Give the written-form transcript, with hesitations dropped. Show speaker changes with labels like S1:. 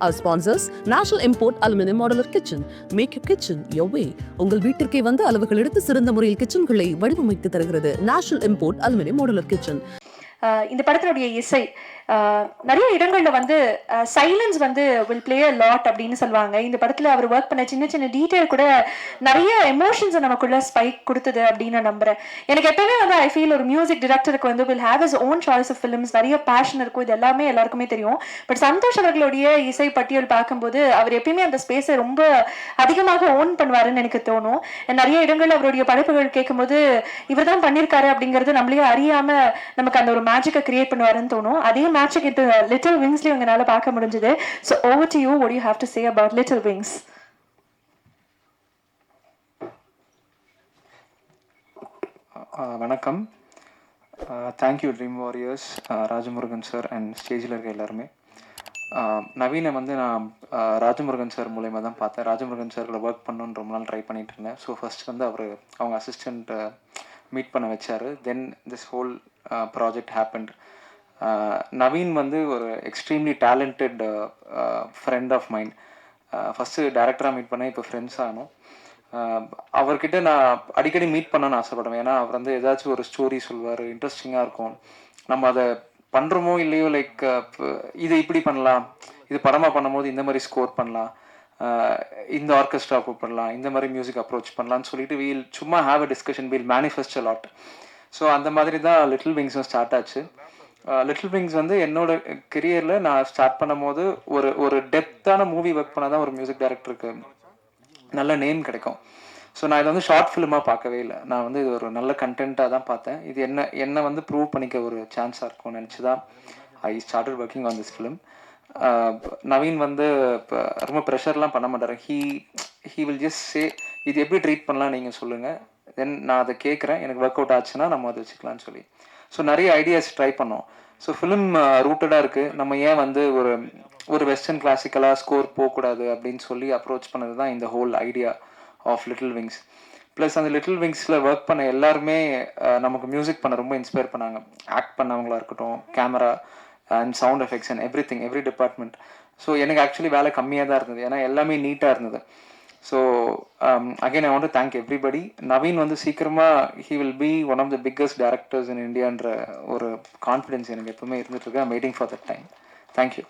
S1: Our sponsors, National Import Aluminum Modular Kitchen. Make your kitchen your way. உங்கள் வீட்டிற்கே வந்து அளவுகள் எடுத்து சிறந்த முறையில் கிச்சன்களை வடிவமைத்து தருகிறது National Import Aluminum Modular Kitchen.
S2: இந்த படத்தினுடைய இசை நிறைய இடங்கள்ல வந்து சைலன்ஸ் வந்து வில் பிளே அ லாட் அப்படின்னு சொல்லுவாங்க. இந்த படத்துல அவர் ஒர்க் பண்ண சின்ன சின்ன டீட்டெயில் கூட நிறைய எமோஷன்ஸை நமக்குள்ள ஸ்பைக் கொடுத்தது அப்படின்னு நான் நம்புறேன். எனக்கு எப்பவுமே வந்து ஐ ஃபீல் ஒரு மியூசிக் டிரெக்டருக்கு வந்து will have his own choice of films, நிறைய பேஷன் இருக்கும், இது எல்லாமே எல்லாருக்குமே தெரியும். பட் சந்தோஷ் அவர்களுடைய இசை பட்டியல் பார்க்கும்போது அவர் எப்பயுமே அந்த ஸ்பேஸை ரொம்ப அதிகமாக ஓன் பண்ணுவாருன்னு எனக்கு தோணும். நிறைய இடங்கள்ல அவருடைய படைப்புகள் கேட்கும்போது இவர் தான் பண்ணியிருக்காரு அப்படிங்கிறது நம்மளே அறியாம நமக்கு அந்த ஒரு மேஜிக்கை கிரியேட் பண்ணுவாருன்னு தோணும். அதே மேட்சுக்கு இது லிட்டில் விங்ஸ்லயும் உங்களால பார்க்க முடிஞ்சது. So over to you, what do you have to say about Little Wings?
S3: வணக்கம். Thank you dream warriors, Rajamurugan sir and ஸ்டேஜில் இருக்க எல்லாருமே. நவீனை வந்து நான் ராஜமுருகன் சார் மூலயமா தான் பார்த்தேன். ராஜமுருகன் சாரில் ஒர்க் பண்ணணுன்னு ரொம்ப நாள் ட்ரை பண்ணிட்டு இருந்தேன். ஸோ ஃபர்ஸ்ட் வந்து அவங்க அசிஸ்டண்ட் மீட் பண்ண வச்சார். Then this whole project happened. Naveen வந்து ஒரு extremely talented friend of mind. First டேரக்டராக மீட் பண்ணேன், இப்போ ஃப்ரெண்ட்ஸ் ஆனோம். அவர்கிட்ட நான் அடிக்கடி மீட் பண்ணணும்னு ஆசைப்படுவேன். ஏன்னா அவர் வந்து ஏதாச்சும் ஒரு ஸ்டோரி சொல்லுவார், இன்ட்ரெஸ்டிங்காக இருக்கும். நம்ம அதை பண்ணுறோமோ இல்லையோ, லைக் இது இப்படி பண்ணலாம், இது படமாக பண்ணும்போது இந்த மாதிரி ஸ்கோர் பண்ணலாம், இந்த ஆர்கெஸ்ட்ரா கூப்பிடலாம், இந்த மாதிரி மியூசிக் அப்ரோச் பண்ணலான்னு சொல்லிட்டு வீல் சும்மா have a discussion, we'll manifest a lot. So அந்த மாதிரி தான் லிட்டில் விங்ஸும் ஸ்டார்ட் ஆச்சு. லிட்டில் விங்ஸ் வந்து என்னோட கெரியரில் நான் ஸ்டார்ட் பண்ணும் போது ஒரு டெப்த்தான மூவி ஒர்க் பண்ணால் தான் ஒரு மியூசிக் டைரக்டருக்கு நல்ல நேம் கிடைக்கும். ஸோ நான் இதை வந்து ஷார்ட் ஃபிலிமாக பார்க்கவே இல்லை. நான் வந்து இது ஒரு நல்ல கண்டென்ட்டாக தான் பார்த்தேன். இது என்ன வந்து ப்ரூவ் பண்ணிக்க ஒரு சான்ஸாக இருக்கும்னு நினச்சி தான் I started working on this film. Naveen வந்து இப்போ ரொம்ப ப்ரெஷர்லாம் பண்ண மாட்டார். ஹீ வில் ஜஸ்ட் சே இது எப்படி ட்ரீட் பண்ணலாம் நீங்கள் சொல்லுங்கள், தென் நான் அதை கேட்குறேன், எனக்கு ஒர்க் அவுட் ஆச்சுன்னா நம்ம அதை வச்சுக்கலான்னு சொல்லி. ஸோ நிறைய ஐடியாஸ் ட்ரை பண்ணோம். ஸோ ஃபிலிம் ரூட்டடாக இருக்குது. நம்ம ஏன் வந்து ஒரு வெஸ்டர்ன் கிளாசிக்கலாக ஸ்கோர் போகக்கூடாது அப்படின்னு சொல்லி அப்ரோச் பண்ணது தான் இந்த whole idea of Little Wings. Plus அந்த லிட்டில் விங்ஸில் ஒர்க் பண்ண எல்லாருமே நமக்கு மியூசிக் பண்ண ரொம்ப இன்ஸ்பயர் பண்ணாங்க. ஆக்ட் பண்ணவங்களா இருக்கட்டும், camera and sound effects and every department. So எனக்கு ஆக்சுவலி வேலை கம்மியாக தான் இருந்தது, ஏன்னா எல்லாமே நீட்டாக இருந்தது. So again I want to thank everybody. Naveen வந்து சீக்கிரமாக he will be one of the biggest directors in இந்தியான்ற ஒரு கான்ஃபிடென்ஸ் எனக்கு எப்பவுமே இருந்துட்டு இருக்கு. I'm waiting for that time. Thank you.